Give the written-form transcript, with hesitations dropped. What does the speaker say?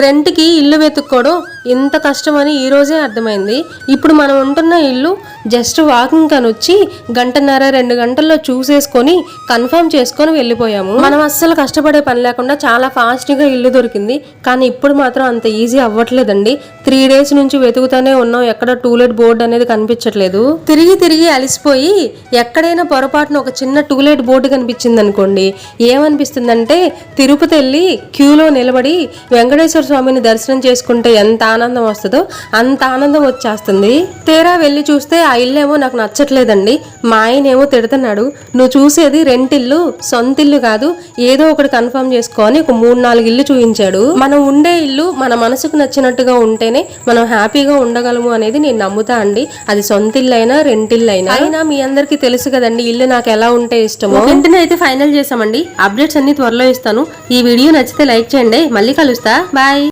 రెంట్కి ఇల్లు వెతుక్కోవడం ఇంత కష్టమని ఈ రోజే అర్థమైంది. ఇప్పుడు మనం ఉంటున్న ఇల్లు జస్ట్ వాకింగ్ కని వచ్చి 1.5-2 గంటల్లో చూసేసుకొని కన్ఫర్మ్ చేసుకొని వెళ్ళిపోయాము. మనం అస్సలు కష్టపడే పని లేకుండా చాలా ఫాస్ట్గా ఇల్లు దొరికింది. కానీ ఇప్పుడు మాత్రం అంత ఈజీ అవ్వట్లేదండి. 3 డేస్ నుంచి వెతుకుతానే ఉన్నాం, ఎక్కడ టూలెట్ బోర్డు అనేది కనిపించట్లేదు. తిరిగి అలిసిపోయి ఎక్కడైనా పొరపాటున ఒక చిన్న టూలెట్ బోర్డు కనిపించింది అనుకోండి, ఏమనిపిస్తుందంటే తిరుపతి వెళ్ళి క్యూలో నిలబడి వెంకటేశ్వర స్వామిని దర్శనం చేసుకుంటే ఎంత ఆనందం వస్తుందో అంత ఆనందం వచ్చేస్తుంది. తీరా వెళ్ళి చూస్తే ఆ ఇల్లేమో నాకు నచ్చట్లేదండి. మా ఆయనేమో తిడుతున్నాడు, నువ్వు చూసేది రెంటిల్లు, సొంత ఇల్లు కాదు, ఏదో ఒకటి కన్ఫర్మ్ చేసుకొని ఒక 3-4 ఇల్లు చూపించాడు. మనం ఉండే ఇల్లు మన మనసుకు నచ్చినట్టుగా ఉంటేనే మనం హ్యాపీగా ఉండగలము అనేది నేను నమ్ముతా అండి. అది సొంత ఇల్లు అయినా రెంటిల్లు అయినా మీ అందరికీ తెలుసు కదండి ఇల్లు నాకు ఎలా ఉంటే ఇష్టమో. ఇంటిని అయితే ఫైనల్ చేసామండి. అప్డేట్స్ అన్ని త్వరలో ఇస్తాను. ఈ వీడియో నచ్చితే లైక్ చేయండి. మళ్ళీ కలుస్తా. బాయ్.